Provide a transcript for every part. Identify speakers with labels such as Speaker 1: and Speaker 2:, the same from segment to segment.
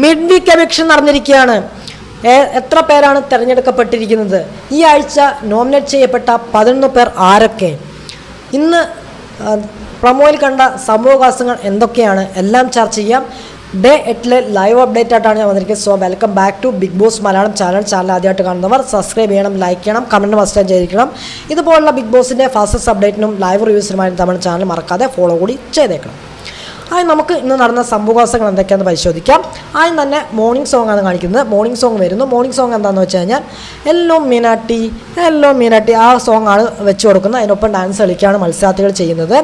Speaker 1: Mid week eviction നടന്നിരിക്കുകയാണ്. എത്ര പേരാണ് തിരഞ്ഞെടുക്കപ്പെട്ടിരിക്കുന്നത്? ഈ ആഴ്ച നോമിനേറ്റ് ചെയ്യപ്പെട്ട 11 പേർ ആരൊക്കെ? ഇന്ന് പ്രൊമോയിൽ കണ്ട സംഭവവികാസങ്ങൾ എന്തൊക്കെയാണ്? എല്ലാം ചർച്ച ചെയ്യാം. ഡേ 8 ലൈവ് അപ്ഡേറ്റ് ആയിട്ടാണ് ഞാൻ വന്നിരിക്കുന്നത്. So welcome back to Bigg Boss Malayalam channel ആദ്യമായിട്ട് കാണുന്നവർ സബ്സ്ക്രൈബ് ചെയ്യണം, ലൈക്ക് ചെയ്യണം, കമൻറ്റ് മസ്റ്റ് ചെയ്തിരിക്കണം. ഇതുപോലുള്ള ബിഗ് ബോസിൻ്റെ ഫാസ്റ്റസ്റ്റ് അപ്ഡേറ്റിനും ലൈവ് റിവ്യൂസിനുമായി നമ്മുടെ ചാനൽ മറക്കാതെ ഫോളോ കൂടി ചെയ്തേക്കണം. നമുക്ക് ഇന്ന് നടന്ന സംഭവവികാസങ്ങൾ എന്തൊക്കെയാണെന്ന് പരിശോധിക്കാം. ആദ്യം തന്നെ മോർണിംഗ് സോങ് ആണ് കാണിക്കുന്നത്. മോർണിംഗ് സോങ് വരുന്നു. മോർണിംഗ് സോങ് എന്താണെന്ന് വെച്ച് കഴിഞ്ഞാൽ എല്ലോ മീനാട്ടി ആ സോങ് ആണ് വെച്ച് കൊടുക്കുന്നത്. അതിനൊപ്പം ഡാൻസ് കളിക്കുകയാണ് മത്സരാർത്ഥികൾ ചെയ്യുന്നത്.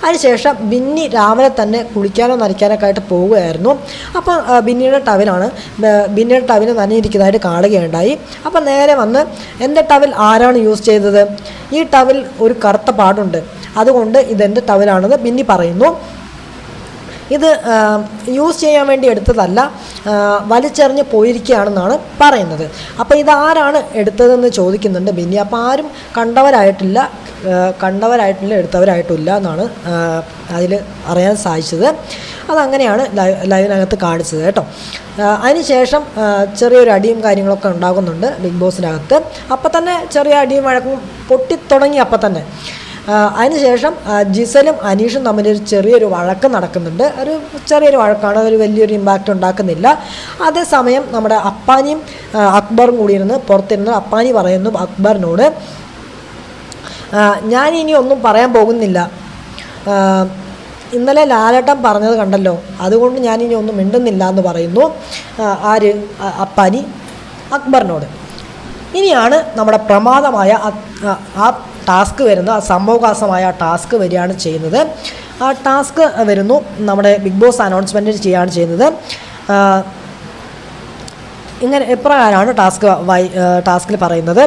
Speaker 1: അതിനുശേഷം ബിന്നി രാവിലെ തന്നെ കുളിക്കാനോ നനയ്ക്കാനൊക്കെ ആയിട്ട് പോവുകയായിരുന്നു. അപ്പോൾ ബിന്നിയുടെ ടവൽ നനഞ്ഞിരിക്കുന്നതായിട്ട് കാണുകയുണ്ടായി. അപ്പോൾ നേരെ വന്ന് എൻ്റെ ടവൽ ആരാണ് യൂസ് ചെയ്തത്? ഈ ടവൽ ഒരു കറുത്ത പാടുണ്ട്, അതുകൊണ്ട് ഇതെൻ്റെ ടവലാണെന്ന് ബിന്നി പറയുന്നു. ഇത് യൂസ് ചെയ്യാൻ വേണ്ടി എടുത്തതല്ല, വലിച്ചെറിഞ്ഞ് പോയിരിക്കുകയാണെന്നാണ് പറയുന്നത്. അപ്പോൾ ഇതാരാണ് എടുത്തതെന്ന് ചോദിക്കുന്നുണ്ട് ബിന്നി. അപ്പോൾ ആരും കണ്ടവരായിട്ടില്ല, എടുത്തവരായിട്ടില്ല എന്നാണ് അതിൽ അറിയാൻ സാധിച്ചത്. അതങ്ങനെയാണ് ലൈവിനകത്ത് കാണിച്ചത് കേട്ടോ. അതിനുശേഷം ചെറിയൊരു അടിയും കാര്യങ്ങളൊക്കെ ഉണ്ടാകുന്നുണ്ട് ബിഗ് ബോസിനകത്ത്. അപ്പം തന്നെ ചെറിയ അടിയും വഴക്കും പൊട്ടിത്തുടങ്ങി. അപ്പം തന്നെ അതിനുശേഷം ജിസലും അനീഷും തമ്മിലൊരു ചെറിയൊരു വഴക്ക് നടക്കുന്നുണ്ട്. ഒരു ചെറിയൊരു വഴക്കാണ്, ഒരു വലിയൊരു ഇമ്പാക്റ്റ് ഉണ്ടാക്കുന്നില്ല. അതേസമയം നമ്മുടെ അപ്പാനിയും അക്ബറും കൂടിയിരുന്ന് പുറത്തിരുന്ന് അപ്പാനി പറയുന്നു അക്ബറിനോട്, ഞാനിനി ഒന്നും പറയാൻ പോകുന്നില്ല, ഇന്നലെ ലാലേട്ടൻ പറഞ്ഞത് കണ്ടല്ലോ, അതുകൊണ്ട് ഞാനിനി ഒന്നും മിണ്ടുന്നില്ല എന്ന് പറയുന്നു. ആര്? അപ്പാനി അക്ബറിനോട്. ഇനിയാണ് നമ്മുടെ പ്രമാദമായ ആ ടാസ്ക് വരുന്നത്. ആ സംഭവവികാസമായ ടാസ്ക് വരികയാണ് ചെയ്യുന്നത്. ആ ടാസ്ക് വരുന്നു, നമ്മുടെ ബിഗ് ബോസ് അനൗൺസ്മെൻറ്റ് ചെയ്യുകയാണ് ചെയ്യുന്നത്. ഇങ്ങനെ എപ്രകാരമാണ് ടാസ്കിൽ പറയുന്നത്.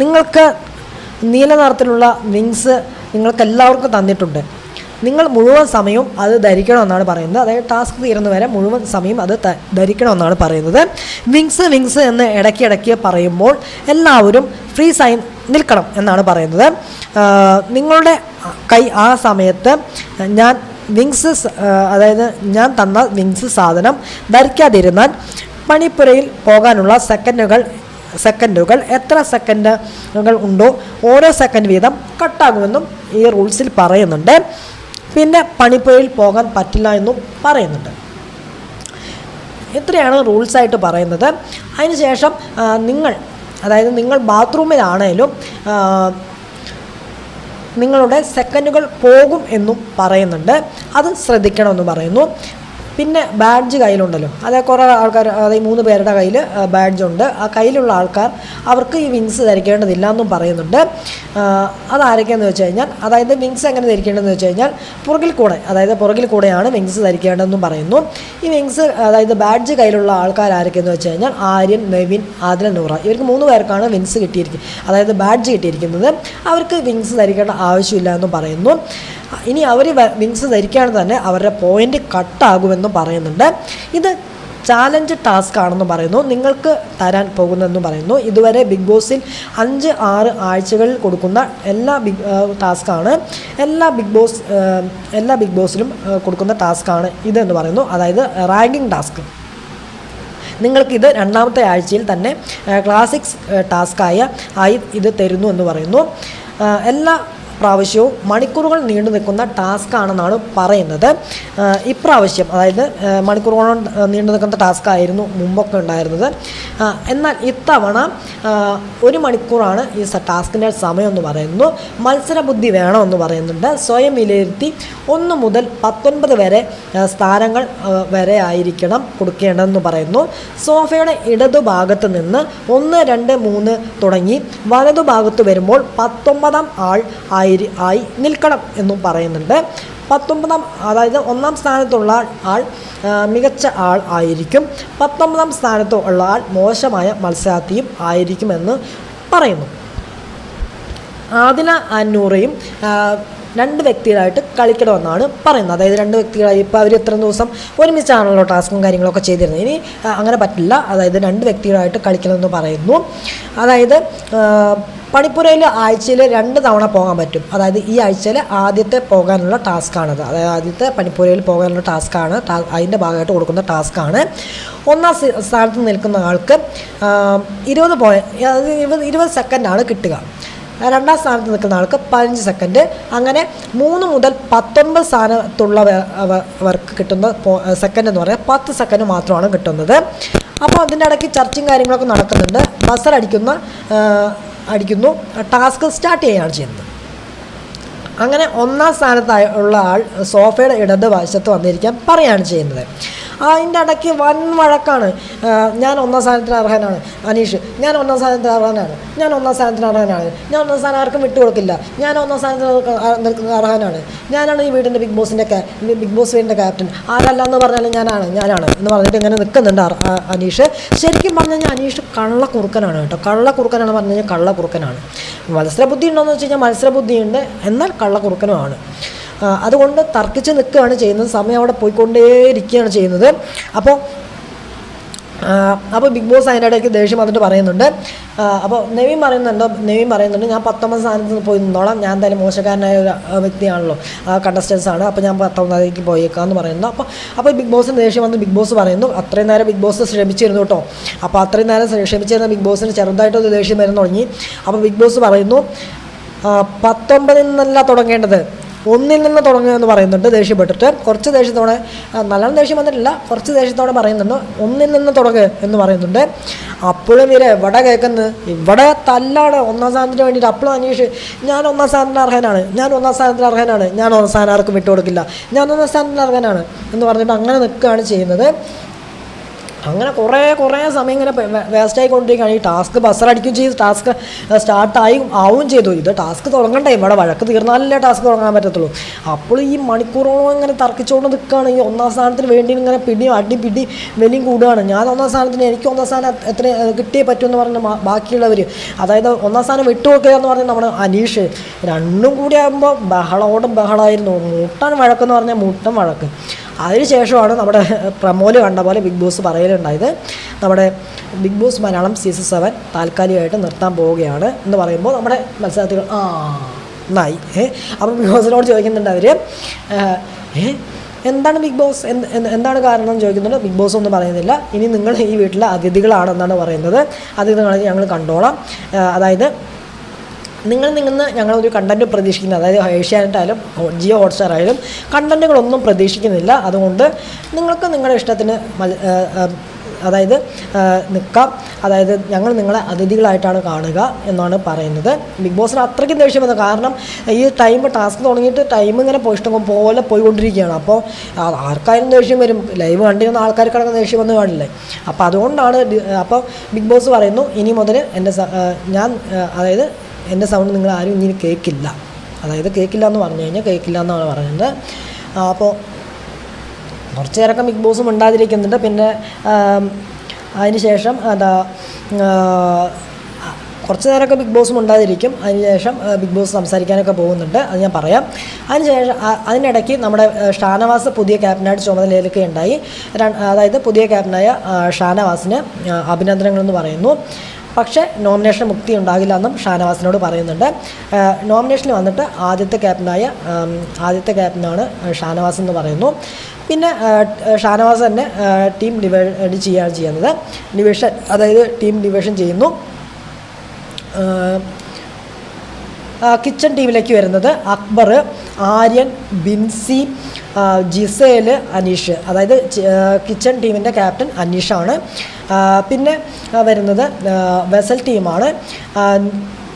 Speaker 1: നിങ്ങൾക്ക് നീല നിറത്തിലുള്ള വിങ്സ് നിങ്ങൾക്ക് എല്ലാവർക്കും തന്നിട്ടുണ്ട്, നിങ്ങൾ മുഴുവൻ സമയവും അത് ധരിക്കണമെന്നാണ് പറയുന്നത്. അതായത് ടാസ്ക് തീരുന്ന വരെ മുഴുവൻ സമയം അത് ധരിക്കണമെന്നാണ് പറയുന്നത്. വിങ്സ് എന്ന് ഇടയ്ക്കിടയ്ക്ക് പറയുമ്പോൾ എല്ലാവരും ഫ്രീസ് ആയി നിൽക്കണം എന്നാണ് പറയുന്നത്. നിങ്ങളുടെ കൈ ആ സമയത്ത് ഞാൻ തന്ന വിങ്സ് സാധനം ധരിക്കാതിരുന്നാൽ പണിപ്പുരയിൽ പോകാനുള്ള സെക്കൻഡുകൾ എത്ര സെക്കൻഡുകൾ ഉണ്ടോ ഓരോ സെക്കൻഡ് വീതം കട്ടാകുമെന്നും ഈ റൂൾസിൽ പറയുന്നുണ്ട്. പിന്നെ പണിപ്പുരയിൽ പോകാൻ പറ്റില്ല എന്നും പറയുന്നുണ്ട്. ഇത്രയാണ് റൂൾസായിട്ട് പറയുന്നത്. അതിനുശേഷം നിങ്ങൾ ബാത്റൂമിലാണേലും നിങ്ങളുടെ സെക്കൻഡുകൾ പോകും എന്നും പറയുന്നുണ്ട്. അത് ശ്രദ്ധിക്കണമെന്ന് പറയുന്നു. പിന്നെ ബാഡ്ജ് കയ്യിലുണ്ടല്ലോ, അതായത് കുറേ ആൾക്കാർ, അതായത് 3 പേരുടെ കയ്യിൽ ബാഡ്ജുണ്ട്. ആ കയ്യിലുള്ള ആൾക്കാർ അവർക്ക് ഈ വിങ്സ് ധരിക്കേണ്ടതില്ല എന്നും പറയുന്നുണ്ട്. അതാരൊക്കെയെന്ന് വെച്ച് കഴിഞ്ഞാൽ, അതായത് വിങ്സ് എങ്ങനെ ധരിക്കേണ്ടതെന്ന് വെച്ച് കഴിഞ്ഞാൽ പുറകിൽ കൂടെയാണ് വിങ്സ് ധരിക്കേണ്ടതെന്നും പറയുന്നു. ഈ വിങ്സ്, അതായത് ബാഡ്ജ് കയ്യിലുള്ള ആൾക്കാർ ആരൊക്കെയെന്ന് വെച്ച് കഴിഞ്ഞാൽ ആര്യൻ, നെവിൻ, ആദില, നൂറ, ഇവർക്ക് 3 പേർക്കാണ് വിങ്സ് അതായത് ബാഡ്ജ് കിട്ടിയിരിക്കുന്നത്. അവർക്ക് വിങ്സ് ധരിക്കേണ്ട ആവശ്യമില്ല എന്നും പറയുന്നു. ഇനി അവർ വിങ്സ് ധരിക്കുകയാണെങ്കിൽ തന്നെ അവരുടെ പോയിൻ്റ് കട്ടാകുമെന്നും പറയുന്നുണ്ട്. ഇത് ചാലഞ്ച് ടാസ്ക് ആണെന്ന് പറയുന്നു, നിങ്ങൾക്ക് തരാൻ പോകുന്നതെന്നും പറയുന്നു. ഇതുവരെ ബിഗ് ബോസിൽ 5-6 ആഴ്ചകളിൽ കൊടുക്കുന്ന ടാസ്ക്കാണ്. എല്ലാ ബിഗ് ബോസിലും കൊടുക്കുന്ന ടാസ്ക്കാണ് ഇതെന്ന് പറയുന്നു. അതായത് റാങ്കിങ് ടാസ്ക്. നിങ്ങൾക്കിത് 2ാമത്തെ ആഴ്ചയിൽ തന്നെ ക്ലാസിക്സ് ആയി ഇത് തരുന്നു എന്ന് പറയുന്നു. എല്ലാ പ്രാവശ്യവും മണിക്കൂറുകൾ നീണ്ടു നിൽക്കുന്ന ടാസ്ക് ആണെന്നാണ് പറയുന്നത്. ഇപ്രാവശ്യം, അതായത് മണിക്കൂറുകൾ നീണ്ടു നിൽക്കുന്ന ടാസ്ക് ആയിരുന്നു മുമ്പൊക്കെ ഉണ്ടായിരുന്നത്. എന്നാൽ ഇത്തവണ 1 മണിക്കൂറാണ് ഈ ടാസ്കിൻ്റെ സമയം എന്ന് പറയുന്നു. മത്സരബുദ്ധി വേണമെന്ന് പറയുന്നുണ്ട്. സ്വയം വിലയിരുത്തി 1 മുതൽ 19 വരെ സ്ഥാനങ്ങൾ വരെ ആയിരിക്കണം കൊടുക്കേണ്ടതെന്ന് പറയുന്നു. സോഫയുടെ ഇടതുഭാഗത്ത് നിന്ന് 1, 2, 3 തുടങ്ങി വലതുഭാഗത്ത് വരുമ്പോൾ 19ാം ആയി നിൽക്കണം എന്നും പറയുന്നുണ്ട്. 19ാം, അതായത് 1ാം സ്ഥാനത്തുള്ള ആൾ മികച്ച ആൾ ആയിരിക്കും, 19ാം സ്ഥാനത്തുള്ള ആൾ മോശമായ മത്സരാർത്ഥിയും ആയിരിക്കുമെന്ന് പറയുന്നു. ആദില, നൂറയും രണ്ട് വ്യക്തികളായിട്ട് കളിക്കണമെന്നാണ് പറയുന്നത്. അതായത് രണ്ട് വ്യക്തികളായി ഇപ്പോൾ അവർ ഇത്ര ദിവസം ഒരുമിച്ചാണല്ലോ ടാസ്കും കാര്യങ്ങളൊക്കെ ചെയ്തിരുന്നത്. ഇനി അങ്ങനെ പറ്റില്ല. അതായത് രണ്ട് വ്യക്തികളായിട്ട് കളിക്കണമെന്ന് പറയുന്നു. അതായത് പണിപ്പുരയിൽ ആഴ്ചയിൽ 2 തവണ പോകാൻ പറ്റും. അതായത് ഈ ആഴ്ചയിൽ ആദ്യത്തെ പോകാനുള്ള ടാസ്ക്കാണത്. അതായത് ആദ്യത്തെ പണിപ്പുരയിൽ പോകാനുള്ള ടാസ്ക്കാണ്, അതിൻ്റെ ഭാഗമായിട്ട് കൊടുക്കുന്ന ടാസ്ക്കാണ്. ഒന്നാം സ്ഥാനത്ത് നിൽക്കുന്ന ആൾക്ക് 20 സെക്കൻഡാണ് കിട്ടുക. രണ്ടാം സ്ഥാനത്ത് നിൽക്കുന്ന ആൾക്ക് 15 സെക്കൻഡ്. അങ്ങനെ 3 മുതൽ 19 സ്ഥാനത്തുള്ളവർക്ക് കിട്ടുന്ന സെക്കൻഡ് എന്ന് പറയുന്നത് 10 സെക്കൻഡ് മാത്രമാണ് കിട്ടുന്നത്. അപ്പോൾ അതിൻ്റെ ഇടയ്ക്ക് ചർച്ചയും കാര്യങ്ങളൊക്കെ നടക്കുന്നുണ്ട്. ബസർ അടിക്കുന്നു, ടാസ്ക് സ്റ്റാർട്ട് ചെയ്യുകയാണ് ചെയ്യുന്നത്. അങ്ങനെ ഒന്നാം സ്ഥാനത്തുള്ള ആൾ സോഫയുടെ ഇടതുവശത്ത് വന്നിരിക്കാൻ പറയുകയാണ് ചെയ്യുന്നത്. അതിൻ്റെ ഇടയ്ക്ക് വൻ വഴക്കാണ്. ഞാൻ ഒന്നാം സ്ഥാനത്തിന് അർഹനാണ്, അനീഷ് ഞാൻ ഒന്നാം സ്ഥാനത്തിന് അർഹനാണ്, ഞാൻ ഒന്നാം സ്ഥാനത്തിന് അർഹനാണ്, ഞാൻ ഒന്നാം സ്ഥാനം ആർക്കും വിട്ടുകൊടുക്കില്ല, ഞാൻ ഒന്നാം സ്ഥാനത്തിന് നിൽക്കുന്ന അർഹനാണ്, ഞാനാണ് ഈ വീടിൻ്റെ ബിഗ് ബോസ് വീടിൻ്റെ ക്യാപ്റ്റൻ, ആരല്ല എന്ന് പറഞ്ഞാലും ഞാനാണ് എന്ന് പറഞ്ഞിട്ട് ഇങ്ങനെ നിൽക്കുന്നുണ്ട് അനീഷ്. ശരിക്കും പറഞ്ഞു കഴിഞ്ഞാൽ അനീഷ് കള്ളക്കുറുക്കനാണ് കേട്ടോ. കള്ളക്കുറുക്കനാണ് പറഞ്ഞു കഴിഞ്ഞാൽ കള്ളക്കുറുക്കനാണ്. മത്സരബുദ്ധി ഉണ്ടോയെന്ന് വെച്ച് കഴിഞ്ഞാൽ മത്സരബുദ്ധിയുണ്ട്, എന്നാൽ കള്ളക്കുറുക്കനുമാണ്. അതുകൊണ്ട് തർക്കിച്ച് നിൽക്കുകയാണ് ചെയ്യുന്നത്. സമയം അവിടെ പോയിക്കൊണ്ടേയിരിക്കുകയാണ് ചെയ്യുന്നത്. അപ്പോൾ ബിഗ് ബോസ് അതിൻ്റെ ഇടയ്ക്ക് ദേഷ്യം വന്നിട്ട് പറയുന്നുണ്ട്. അപ്പോൾ നെവിൻ പറയുന്നുണ്ട് ഞാൻ 19 സ്ഥാനത്ത് പോയി നിന്നോളാം, ഞാൻ എന്തായാലും മോശക്കാരനായ ഒരു വ്യക്തിയാണല്ലോ, കണ്ടസ്റ്റൻസ് ആണ്, അപ്പോൾ ഞാൻ 19ലേക്ക് പോയേക്കാമെന്ന് പറയുന്നു. അപ്പോൾ ബിഗ് ബോസിന് ദേഷ്യം വന്ന് ബിഗ് ബോസ് പറയുന്നു, അത്രയും നേരം ബിഗ് ബോസ് ശ്രമിച്ചിരുന്നു കേട്ടോ. അപ്പോൾ അത്രയും നേരം ശ്രമിച്ചിരുന്ന ബിഗ് ബോസിന് ചെറുതായിട്ടൊരു ദേഷ്യം വരുന്ന തുടങ്ങി. അപ്പോൾ ബിഗ് ബോസ് പറയുന്നു 19 നിന്നല്ല തുടങ്ങേണ്ടത്, 1 നിന്ന് തുടങ്ങുക എന്ന് പറയുന്നുണ്ട് ദേഷ്യപ്പെട്ടിട്ട്. കുറച്ച് ദേഷ്യത്തോടെ, നല്ലോണം ദേഷ്യം വന്നിട്ടില്ല, കുറച്ച് ദേഷ്യത്തോടെ പറയുന്നുണ്ട് 1 നിന്ന് തുടങ്ങുക എന്ന് പറയുന്നുണ്ട്. അപ്പോഴും ഇവരെ എവിടെ കേൾക്കുന്നത്, ഇവിടെ തല്ലാണ് ഒന്നാം സ്ഥാനത്തിന് വേണ്ടിയിട്ട്. അപ്പോഴും അനീഷ് ഞാൻ ഒന്നാം സ്ഥാനത്തിന് അർഹനാണ്, ഞാൻ ഒന്നാം സ്ഥാനം ആർക്കും വിട്ടുകൊടുക്കില്ല, ഞാൻ ഒന്നാം സ്ഥാനത്തിന് അർഹനാണ് എന്ന് പറഞ്ഞിട്ട് അങ്ങനെ നിൽക്കുകയാണ് ചെയ്യുന്നത്. അങ്ങനെ കുറേ സമയം ഇങ്ങനെ വേസ്റ്റായിക്കൊണ്ടിരിക്കുകയാണ്. ഈ ടാസ്ക് ബസറടിക്കുകയും ചെയ്തു, ടാസ്ക് ആവും ചെയ്തു. ഇത് ടാസ്ക് തുടങ്ങണ്ടേ, ഇവിടെ വഴക്ക് തീർന്നാലല്ലേ ടാസ്ക് തുടങ്ങാൻ പറ്റത്തുള്ളൂ. അപ്പോൾ ഈ മണിക്കൂറോളം ഇങ്ങനെ തർക്കിച്ചുകൊണ്ട് നിൽക്കുകയാണ്. ഈ ഒന്നാം സ്ഥാനത്തിന് വേണ്ടി ഇങ്ങനെ പിടി വലിയും കൂടുകയാണ്. ഞാൻ ഒന്നാം സ്ഥാനത്തിന്, എനിക്ക് ഒന്നാം സ്ഥാനം എത്ര കിട്ടിയേ പറ്റുമെന്ന് പറഞ്ഞ് ബാക്കിയുള്ളവർ, അതായത് ഒന്നാം സ്ഥാനം വിട്ടുകൊടുക്കുക എന്ന് പറഞ്ഞാൽ നമ്മുടെ അനീഷ്, രണ്ടും കൂടി ആകുമ്പോൾ ബഹളമായിരുന്നു. മുട്ടൻ വഴക്കെന്ന് പറഞ്ഞാൽ മുട്ടൻ വഴക്ക്. അതിനുശേഷമാണ് നമ്മുടെ പ്രമോല് കണ്ട പോലെ ബിഗ് ബോസ് പറയലുണ്ടായത്, നമ്മുടെ ബിഗ് ബോസ് മലയാളം സീസൺ 7 താൽക്കാലികമായിട്ട് നിർത്താൻ പോവുകയാണ് എന്ന് പറയുമ്പോൾ നമ്മുടെ മത്സരാർത്ഥികൾ നന്നായി. അപ്പോൾ ബിഗ് ബോസിനോട് ചോദിക്കുന്നുണ്ട് അവർ, എന്താണ് ബിഗ് ബോസ്, എന്താണ് കാരണം എന്ന് ചോദിക്കുന്നുണ്ട്. ബിഗ് ബോസ് ഒന്നും പറയുന്നില്ല. ഇനി നിങ്ങൾ ഈ വീട്ടിലെ അതിഥികളാണെന്നാണ് പറയുന്നത്. അതിഥികളാണെങ്കിൽ ഞങ്ങൾ കണ്ടോളാം. അതായത് നിങ്ങളിൽ നിന്ന് ഞങ്ങളൊരു കണ്ടൻറ്റ് പ്രതീക്ഷിക്കുന്നത്, അതായത് ഏഷ്യാനെറ്റ് ആയാലും ജിയോ ഹോട്ട്സ്റ്റാർ ആയാലും കണ്ടൻറ്റുകളൊന്നും പ്രതീക്ഷിക്കുന്നില്ല. അതുകൊണ്ട് നിങ്ങൾക്ക് നിങ്ങളുടെ ഇഷ്ടത്തിന് അതായത് നിൽക്കാം. അതായത് ഞങ്ങൾ നിങ്ങളെ അതിഥികളായിട്ടാണ് കാണുക എന്നാണ് പറയുന്നത്. ബിഗ് ബോസിന് അത്രയ്ക്കും ദേഷ്യം വന്നത്, കാരണം ഈ ടാസ്ക് തുടങ്ങിയിട്ട് ടൈം ഇങ്ങനെ ഇഷ്ടം പോലെ പോയിക്കൊണ്ടിരിക്കുകയാണ്. അപ്പോൾ ആർക്കായാലും ദേഷ്യം വരും, ലൈവ് കണ്ടിരുന്ന ആൾക്കാർക്കടക്കം ദേഷ്യം വന്ന് കാണില്ലേ. അപ്പോൾ അതുകൊണ്ടാണ്. അപ്പോൾ ബിഗ് ബോസ് പറയുന്നു ഇനി മുതൽ അതായത് എൻ്റെ സൗണ്ട് നിങ്ങൾ ആരും ഇനി കേൾക്കില്ല. അതായത് കേൾക്കില്ല എന്ന് പറഞ്ഞു കഴിഞ്ഞാൽ കേൾക്കില്ല എന്നാണ് പറയുന്നത്. അപ്പോൾ കുറച്ച് നേരമൊക്കെ ബിഗ് ബോസും ഉണ്ടാതിരിക്കുന്നുണ്ട്. പിന്നെ അതിന് ശേഷം കുറച്ച് നേരമൊക്കെ ബിഗ് ബോസും ഉണ്ടാതിരിക്കും. അതിനുശേഷം ബിഗ് ബോസ് സംസാരിക്കാനൊക്കെ പോകുന്നുണ്ട്, അത് ഞാൻ പറയാം. അതിനുശേഷം അതിനിടയ്ക്ക് നമ്മുടെ ഷാനവാസ് പുതിയ ക്യാപ്റ്റനായിട്ട് ചുമതലയിലൊക്കെ ഉണ്ടായി. അതായത് പുതിയ ക്യാപ്റ്റനായ ഷാനവാസിന് അഭിനന്ദനങ്ങളെന്ന് പറയുന്നു. പക്ഷേ നോമിനേഷൻ മുക്തി ഉണ്ടാകില്ല എന്നും ഷാനവാസിനോട് പറയുന്നുണ്ട്. നോമിനേഷനിൽ വന്നിട്ട് ആദ്യത്തെ ക്യാപ്റ്റനാണ് ഷാനവാസ് എന്ന് പറയുന്നു. പിന്നെ ഷാനവാസ് തന്നെ ടീം ഡിവൈഡ് ചെയ്യുകയാണ് ചെയ്യുന്നത്. അതായത് ടീം ഡിവിഷൻ ചെയ്യുന്നു. കിച്ചൺ ടീമിലേക്ക് വരുന്നത് അക്ബർ, ആര്യൻ, ബിൻസി, ജിസേൽ, അനീഷ്. അതായത് കിച്ചൺ ടീമിൻ്റെ ക്യാപ്റ്റൻ അനീഷാണ്. പിന്നെ വരുന്നത് വെസൽ ടീമാണ്.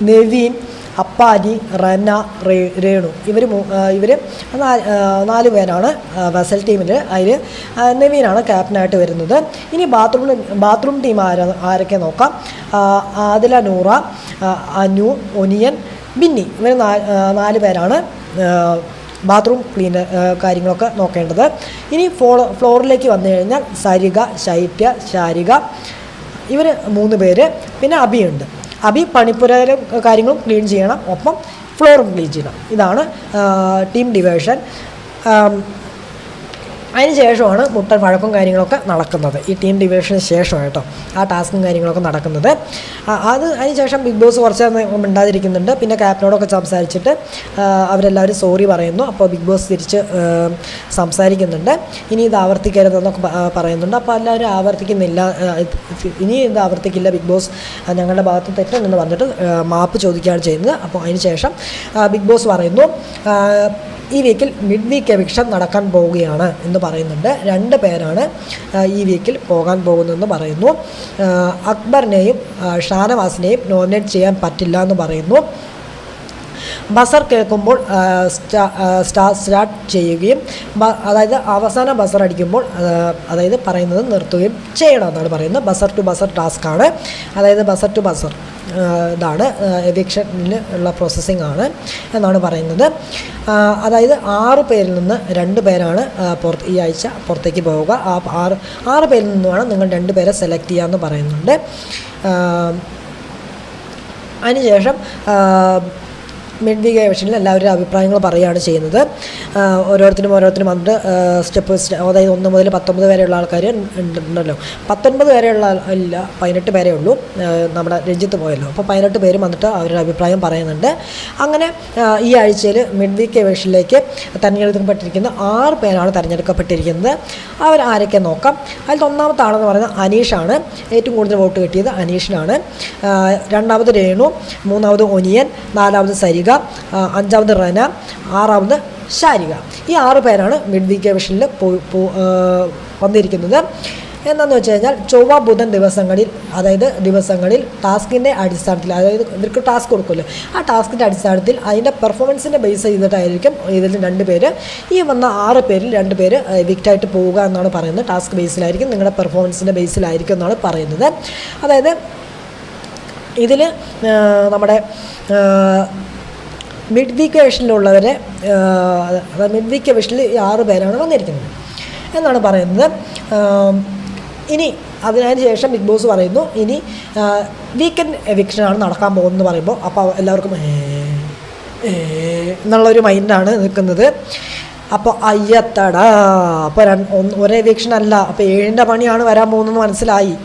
Speaker 1: നെവീൻ, അപ്പാരി, റന, രേണു, ഇവർ 4 പേരാണ് വെസൽ ടീമിൽ. അതിൽ നെവീനാണ് ക്യാപ്റ്റനായിട്ട് വരുന്നത്. ഇനി ബാത്റൂം ടീം ആരൊക്കെ നോക്കാം. ആദില, നൂറ, അനു, ഒനിയൻ, ബിന്നി, ഇവർ 4 പേരാണ് ബാത്റൂം കാര്യങ്ങളൊക്കെ നോക്കേണ്ടത്. ഇനി ഫ്ലോറിലേക്ക് വന്നു കഴിഞ്ഞാൽ സരിക, ശൈത്യ, ശാരിക, ഇവർ 3 പേര്. പിന്നെ അബിയുണ്ട്. അബി പണിപ്പുരയിലും കാര്യങ്ങളും ക്ലീൻ ചെയ്യണം. ഒപ്പം ഫ്ലോർ റിലീസ് ചെയ്യണം. ഇതാണ് ടീം ഡിവിഷൻ. അതിന് ശേഷമാണ് മുട്ടൻ വഴക്കും കാര്യങ്ങളൊക്കെ നടക്കുന്നത്. ഈ ടീം ഡിവിഷന് ശേഷം കേട്ടോ ആ ടാസ്കും കാര്യങ്ങളൊക്കെ നടക്കുന്നത്. അതിന് ശേഷം ബിഗ് ബോസ് കുറച്ച് മിണ്ടാതിരിക്കുന്നുണ്ട്. പിന്നെ ക്യാപ്റ്റനോടൊക്കെ സംസാരിച്ചിട്ട് അവരെല്ലാവരും സോറി പറയുന്നു. അപ്പോൾ ബിഗ് ബോസ് തിരിച്ച് സംസാരിക്കുന്നുണ്ട്. ഇനി ഇത് ആവർത്തിക്കരുതെന്നൊക്കെ പറയുന്നുണ്ട്. അപ്പോൾ എല്ലാവരും ആവർത്തിക്കുന്നില്ല, ഇനി ഇത് ആവർത്തിക്കില്ല, ബിഗ് ബോസ് ഞങ്ങളുടെ ഭാഗത്ത് തെറ്റെന്ന് പറഞ്ഞിട്ട് മാപ്പ് ചോദിക്കുകയാണ് ചെയ്യുന്നത്. അപ്പോൾ അതിന് ശേഷം ബിഗ് ബോസ് പറയുന്നു ഈ വീക്കിൽ മിഡ് വീക്ക് എവിക്ഷൻ നടക്കാൻ പോവുകയാണ് എന്ന് പറയുന്നുണ്ട്. 2 പേരാണ് ഈ വീക്കിൽ പോകാൻ പോകുന്നതെന്ന് പറയുന്നു. അക്ബറിനെയും ഷാനവാസിനെയും നോമിനേറ്റ് ചെയ്യാൻ പറ്റില്ല എന്ന് പറയുന്നു. ബസർ കേൾക്കുമ്പോൾ സ്റ്റാർട്ട് ചെയ്യുകയും അതായത് അവസാന ബസർ അടിക്കുമ്പോൾ അതായത് പറയുന്നത് നിർത്തുകയും ചെയ്യണമെന്നാണ് പറയുന്നത്. ബസർ ടു ബസർ ടാസ്ക്കാണ്. അതായത് ബസർ ടു ബസർ ഇതാണ് എവിക്ഷനിൽ ഉള്ള പ്രോസസ്സിംഗ് ആണ് എന്നാണ് പറയുന്നത്. അതായത് 6 പേരിൽ നിന്ന് 2 പേരാണ് ഈ ആഴ്ച പുറത്തേക്ക് പോവുക. ആ 6 പേരിൽ നിന്നുമാണ് നിങ്ങൾ 2 പേരെ സെലക്ട് ചെയ്യാമെന്ന് പറയുന്നുണ്ട്. അതിനുശേഷം മിഡ് വീക്ക് എവിക്ഷനിൽ എല്ലാവരുടെ അഭിപ്രായങ്ങൾ പറയുകയാണ് ചെയ്യുന്നത്. ഓരോരുത്തരും വന്നിട്ട് സ്റ്റെപ്പ് അതായത് 1 മുതൽ 19 വരെയുള്ള ആൾക്കാർ ഉണ്ടല്ലോ. 19 വരെയുള്ള ഇല്ല, 18 പേരേ ഉള്ളൂ. നമ്മുടെ രഞ്ജിത്ത് പോയല്ലോ. അപ്പോൾ 18 പേരും വന്നിട്ട് അവരുടെ അഭിപ്രായം പറയുന്നുണ്ട്. അങ്ങനെ ഈ ആഴ്ചയിൽ മിഡ് വീക്ക് എവിക്ഷനിലേക്ക് തിരഞ്ഞെടുക്കപ്പെട്ടിരിക്കുന്ന 6 പേരാണ് തിരഞ്ഞെടുക്കപ്പെട്ടിരിക്കുന്നത്. അവർ ആരൊക്കെ നോക്കാം. അതിൽ ഒന്നാമത്തെ ആളെന്ന് പറയുന്നത് അനീഷാണ്. ഏറ്റവും കൂടുതൽ വോട്ട് കിട്ടിയത് അനീഷിനാണ്. രണ്ടാമത് രേണു, മൂന്നാമത് ഒനിയൻ, നാലാമത് സരിക, 5ാമത് റന, 6ാമത് ഷാരിക. ഈ 6 പേരാണ് മിഡ് വീക്ക് എവിക്ഷനിൽ വന്നിരിക്കുന്നത്. എന്താണെന്ന് വെച്ച് കഴിഞ്ഞാൽ ചൊവ്വ ബുധൻ ദിവസങ്ങളിൽ ടാസ്കിൻ്റെ അടിസ്ഥാനത്തിൽ, അതായത് ഇവർക്ക് ടാസ്ക് കൊടുക്കുമല്ലോ, ആ ടാസ്കിൻ്റെ അടിസ്ഥാനത്തിൽ അതിൻ്റെ പെർഫോമൻസിൻ്റെ ബേസ് ചെയ്തിട്ടായിരിക്കും ഇതിൽ 2 പേര്, ഈ വന്ന 6 പേരിൽ 2 പേര് വിക്റ്റായിട്ട് പോവുക എന്നാണ് പറയുന്നത്. ടാസ്ക് ബേസിലായിരിക്കും, നിങ്ങളുടെ പെർഫോമൻസിൻ്റെ ബേസിലായിരിക്കും എന്നാണ് പറയുന്നത്. അതായത് ഇതിൽ നമ്മുടെ മിഡ് വീക്ക് എവിക്ഷനിലുള്ളവരെ മിഡ് വീക്ക് എവിക്ഷനിൽ 6 പേരാണ് വന്നിരിക്കുന്നത് എന്നാണ് പറയുന്നത്. ഇനി അതിനു ശേഷം ബിഗ് ബോസ് പറയുന്നു ഇനി വീക്കെൻഡ് എവിക്ഷനാണ് നടക്കാൻ പോകുന്നത് പറയുമ്പോൾ അപ്പോൾ എല്ലാവർക്കും എന്നുള്ളൊരു മൈൻഡാണ് നിൽക്കുന്നത്. അപ്പോൾ അയ്യത്തടാ, അപ്പോൾ ഒരേ എവിക്ഷൻ അല്ല, അപ്പോൾ 7ൻ്റെ പണിയാണ് വരാൻ പോകുന്നതെന്ന് മനസ്സിലായി.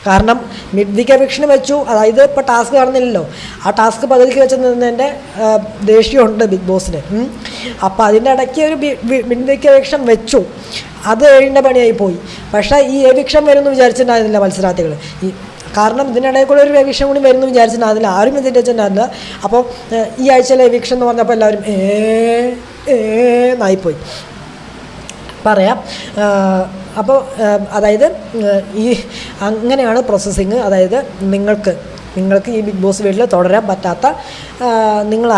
Speaker 1: കാരണം മിഡ് വീക്ക് എവിക്ഷൻ വെച്ചു, അതായത് ഇപ്പോൾ ടാസ്ക് കാണുന്നില്ലല്ലോ, ആ ടാസ്ക് പകുതിക്ക് വെച്ച് നിന്നതിൻ്റെ ദേഷ്യമുണ്ട് ബിഗ് ബോസിന്. അപ്പോൾ അതിൻ്റെ ഇടയ്ക്ക് ഒരു മിഡ് വീക്ക് എവിക്ഷൻ വെച്ചു, അത് 7ൻ്റെ പണിയായി പോയി. പക്ഷേ ഈ എവിക്ഷൻ വരുമെന്ന് വിചാരിച്ചിട്ടുണ്ടായിരുന്നില്ല മത്സരാർത്ഥികൾ. കാരണം ഇതിനിടയിൽ കൂടെ ഒരു എവിക്ഷൻ കൂടി വരുമെന്ന് വിചാരിച്ചിട്ടുണ്ടായിരുന്നില്ല, ആരും ഇതിൻ്റെ വെച്ചിട്ടുണ്ടായിരുന്നില്ല. അപ്പോൾ ഈ ആഴ്ചയിലെ എവിക്ഷൻ എന്ന് പറഞ്ഞപ്പോൾ എല്ലാവരും എന്നായിപ്പോയി പറയാം. അപ്പോൾ അതായത് ഈ അങ്ങനെയാണ് പ്രോസസ്സിങ്. അതായത് നിങ്ങൾക്ക് ഈ ബിഗ് ബോസ് വീട്ടിൽ തുടരാൻ പറ്റാത്ത, നിങ്ങൾ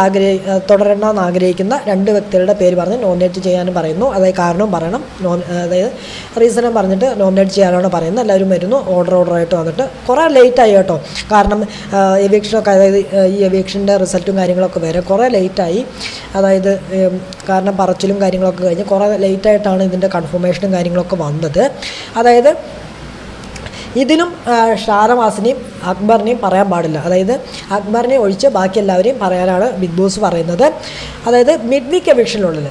Speaker 1: തുടരണമെന്ന് ആഗ്രഹിക്കുന്ന 2 വ്യക്തികളുടെ പേര് പറഞ്ഞ് നോമിനേറ്റ് ചെയ്യാനും പറയുന്നു. അതായത് കാരണവും പറയണം, അതായത് റീസണും പറഞ്ഞിട്ട് നോമിനേറ്റ് ചെയ്യാനാണ് പറയുന്നത്. എല്ലാവരും വരുന്നു ഓർഡറായിട്ട് വന്നിട്ട്. കുറേ ലേറ്റായി കേട്ടോ, കാരണം എവിക്ഷനൊക്കെ, അതായത് ഈ എവിക്ഷൻ്റെ റിസൾട്ടും കാര്യങ്ങളൊക്കെ വരെ കുറേ ലേറ്റായി. അതായത് കാരണം പറച്ചിലും കാര്യങ്ങളൊക്കെ കഴിഞ്ഞ് കുറേ ലേറ്റായിട്ടാണ് ഇതിൻ്റെ കൺഫർമേഷനും കാര്യങ്ങളൊക്കെ വന്നത്. അതായത് ഇതിലും ഷാനവാസിനെയും അക്ബറിനെയും പറയാൻ പാടില്ല. അതായത് അക്ബറിനെ ഒഴിച്ച് ബാക്കി എല്ലാവരെയും പറയാനാണ് ബിഗ് ബോസ് പറയുന്നത്. അതായത് മിഡ് വീക്ക് എവിക്ഷനിലുള്ളത്,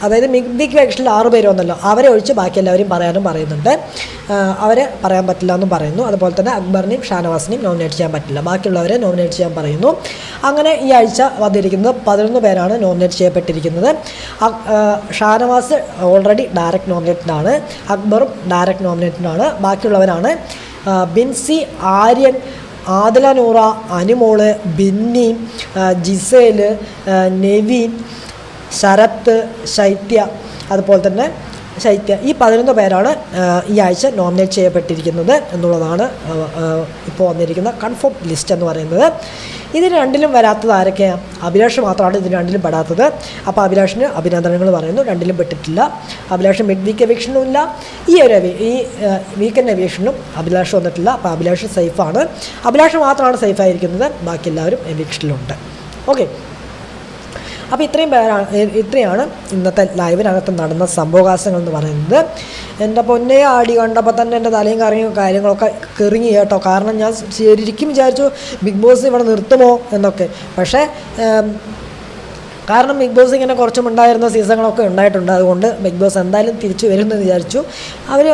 Speaker 1: അതായത് മിഡ് വീക്ക് എവിക്ഷനിൽ 6 പേര് വന്നല്ലോ, അവരെ ഒഴിച്ച് ബാക്കി എല്ലാവരെയും പറയാനും പറയുന്നുണ്ട്. അവരെ പറയാൻ പറ്റില്ല എന്നും പറയുന്നു. അതുപോലെ തന്നെ അക്ബറിനെയും ഷാനവാസിനെയും നോമിനേറ്റ് ചെയ്യാൻ പറ്റില്ല, ബാക്കിയുള്ളവരെ നോമിനേറ്റ് ചെയ്യാൻ പറയുന്നു. അങ്ങനെ ഈ ആഴ്ച വന്നിരിക്കുന്നത് 11 പേരാണ് നോമിനേറ്റ് ചെയ്യപ്പെട്ടിരിക്കുന്നത്. ഷാനവാസ് ഓൾറെഡി ഡയറക്റ്റ് നോമിനേറ്റഡാണ്, അക്ബറും ഡയറക്റ്റ് നോമിനേറ്റഡാണ്. ബാക്കിയുള്ളവരാണ് ബിൻസി, ആര്യൻ, ആദില നൂറ, അനുമോള്, ബിന്നി, ജിസേൽ, നെവിൻ, ശരത്ത്, ശൈത്യ, അതുപോലെ തന്നെ ഈ 11 പേരാണ് ഈ ആഴ്ച നോമിനേറ്റ് ചെയ്യപ്പെട്ടിരിക്കുന്നത് എന്നുള്ളതാണ് ഇപ്പോൾ വന്നിരിക്കുന്ന കൺഫേം ലിസ്റ്റ് എന്ന് പറയുന്നത്. ഇതിന് 2ലും വരാത്തത് ആരൊക്കെയാണ്? അഭിലാഷ് മാത്രമാണ് ഇതിന് 2ലും പെടാത്തത്. അപ്പോൾ അഭിലാഷിന് അഭിനന്ദനങ്ങൾ പറയുന്നു, 2ലും പെട്ടിട്ടില്ല. അഭിലാഷ് മിഡ് വീക്ക് എവിക്ഷനും ഇല്ല, ഈ വീക്കെൻഡ് എവിക്ഷനും അഭിലാഷ് വന്നിട്ടില്ല. അപ്പോൾ അഭിലാഷ് സേഫാണ്. അഭിലാഷ് മാത്രമാണ് സേഫായിരിക്കുന്നത്, ബാക്കി എല്ലാവരും എവിക്ഷനിലുണ്ട്. ഓക്കെ, അപ്പോൾ ഇത്രയാണ് ഇന്നത്തെ ലൈവിനകത്ത് നടന്ന സംഭവകാശങ്ങൾ എന്ന് പറയുന്നത്. എൻ്റെ പൊന്നെ ആടി കണ്ടപ്പോൾ തന്നെ എൻ്റെ തലയും കാര്യങ്ങളൊക്കെ കെറിങ്ങി കേട്ടോ. കാരണം ഞാൻ ശരിക്കും വിചാരിച്ചു ബിഗ് ബോസ് ഇവിടെ നിർത്തുമോ എന്നൊക്കെ. പക്ഷേ കാരണം ബിഗ് ബോസ് ഇങ്ങനെ കുറച്ചും ഉണ്ടായിരുന്ന സീസണുകളൊക്കെ ഉണ്ടായിട്ടുണ്ട്. അതുകൊണ്ട് ബിഗ് ബോസ് എന്തായാലും തിരിച്ചു വരുമെന്ന് വിചാരിച്ചു. അവർ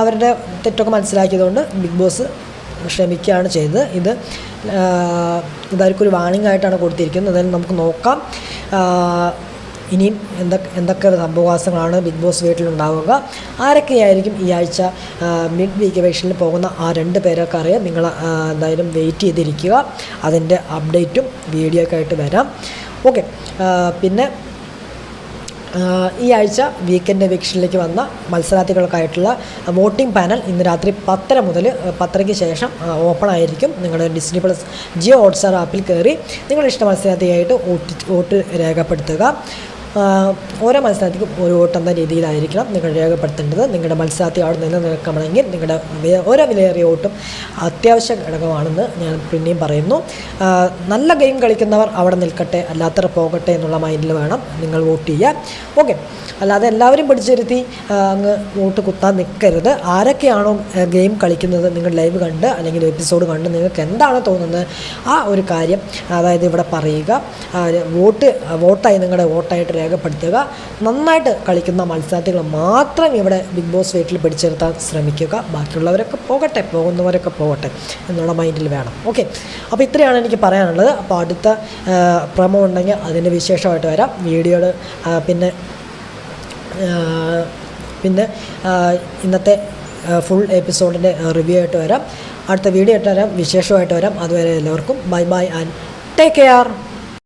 Speaker 1: അവരുടെ തെറ്റൊക്കെ മനസ്സിലാക്കിയതുകൊണ്ട് ബിഗ് ബോസ് ക്ഷമിക്കുകയാണ് ചെയ്തത്. ഇതായിരിക്കും വാണിംഗ് ആയിട്ടാണ് കൊടുത്തിരിക്കുന്നത്. അതായത് നമുക്ക് നോക്കാം ഇനിയും എന്തൊക്കെ സംഭവവാസങ്ങളാണ് ബിഗ് ബോസ് വീട്ടിലുണ്ടാവുക, ആരൊക്കെയായിരിക്കും ഈ ആഴ്ച മിഡ് വീക്ക് എവിക്ഷനിൽ പോകുന്ന ആ 2 പേരൊക്കെ അറിയാം. നിങ്ങൾ എന്തായാലും വെയിറ്റ് ചെയ്തിരിക്കുക. അതിൻ്റെ അപ്ഡേറ്റും വീഡിയോ ഒക്കെ ആയിട്ട് വരാം. ഓക്കെ, പിന്നെ ഈ ആഴ്ച വീക്കെൻഡ് എവിക്ഷനിലേക്ക് വന്ന മത്സരാർത്ഥികൾക്കായിട്ടുള്ള വോട്ടിംഗ് പാനൽ ഇന്ന് രാത്രി 10 മുതൽ 10:30 ശേഷം ഓപ്പൺ ആയിരിക്കും. നിങ്ങളുടെ ഡിസ്നി പ്ലസ് ജിയോ ഹോട്ട്സ്റ്റാർ ആപ്പിൽ കയറി നിങ്ങളുടെ ഇഷ്ട മത്സരാർത്ഥിയായിട്ട് വോട്ട് രേഖപ്പെടുത്തുക. ഓരോ മത്സരാർത്ഥിക്കും ഒരു വോട്ട് എന്ന രീതിയിലായിരിക്കണം നിങ്ങൾ രേഖപ്പെടുത്തേണ്ടത്. നിങ്ങളുടെ മത്സരാർത്ഥി അവിടെ നിന്ന് നിൽക്കണമെങ്കിൽ നിങ്ങളുടെ ഓരോ വിലയേറിയ വോട്ടും അത്യാവശ്യ ഘടകമാണെന്ന് ഞാൻ പിന്നെയും പറയുന്നു. നല്ല ഗെയിം കളിക്കുന്നവർ അവിടെ നിൽക്കട്ടെ, അല്ലാത്തവർ പോകട്ടെ എന്നുള്ള മൈൻഡിൽ വേണം നിങ്ങൾ വോട്ട് ചെയ്യുക. ഓക്കെ, അല്ലാതെ എല്ലാവരും പിടിച്ചിരുത്തി അങ്ങ് വോട്ട് കുത്താൻ നിൽക്കരുത്. ആരൊക്കെയാണോ ഗെയിം കളിക്കുന്നത് നിങ്ങൾ ലൈവ് കണ്ട് അല്ലെങ്കിൽ എപ്പിസോഡ് കണ്ട് നിങ്ങൾക്ക് എന്താണോ തോന്നുന്നത് ആ ഒരു കാര്യം അതായത് ഇവിടെ പറയുക. വോട്ടായി നിങ്ങളുടെ വോട്ടായിട്ട് രേഖപ്പെടുത്തുക. നന്നായിട്ട് കളിക്കുന്ന മത്സരാർത്ഥികൾ മാത്രം ഇവിടെ ബിഗ് ബോസ് വീട്ടിൽ പിടിച്ചിരുത്താൻ ശ്രമിക്കുക. ബാക്കിയുള്ളവരൊക്കെ പോകട്ടെ, പോകുന്നവരൊക്കെ പോകട്ടെ എന്നുള്ള മൈൻഡിൽ വേണം. ഓക്കെ, അപ്പോൾ ഇത്രയാണ് എനിക്ക് പറയാനുള്ളത്. അപ്പോൾ അടുത്ത പ്രമോ ഉണ്ടെങ്കിൽ അതിൻ്റെ വിശേഷമായിട്ട് വരാം. വീഡിയോയുടെ പിന്നെ ഇന്നത്തെ ഫുൾ എപ്പിസോഡിൻ്റെ റിവ്യൂ ആയിട്ട് വരാം. അടുത്ത വീഡിയോ ആയിട്ട് വരാം, വിശേഷമായിട്ട് വരാം. അതുവരെ എല്ലാവർക്കും bye bye and take care.